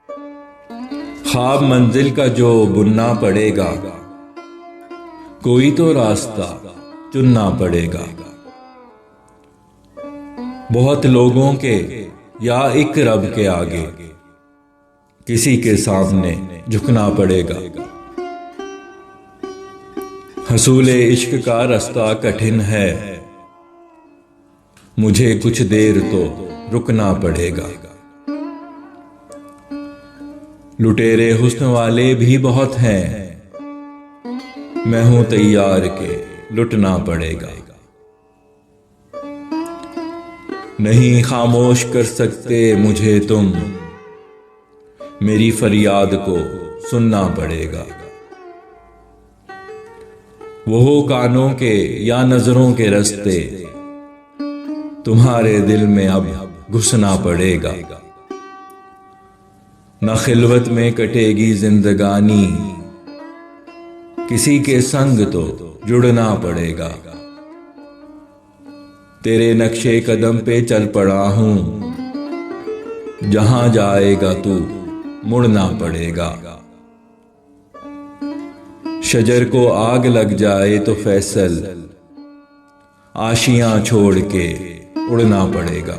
ख्वाब मंजिल का जो बुनना पड़ेगा, कोई तो रास्ता चुनना पड़ेगा। बहुत लोगों के या एक रब के आगे किसी के सामने झुकना पड़ेगा। हसूले इश्क का रास्ता कठिन है, मुझे कुछ देर तो रुकना पड़ेगा। लुटेरे हुस्न वाले भी बहुत हैं, मैं हूं तैयार के लुटना पड़ेगा। नहीं खामोश कर सकते मुझे तुम, मेरी फरियाद को सुनना पड़ेगा। वो कानों के या नजरों के रास्ते तुम्हारे दिल में अब घुसना पड़ेगा। न खिलवत में कटेगी जिंदगानी, किसी के संग तो जुड़ना पड़ेगा। तेरे नक्शे कदम पे चल पड़ा हूं, जहां जाएगा तू मुड़ना पड़ेगा। शजर को आग लग जाए तो फैसल आशियां छोड़ के उड़ना पड़ेगा।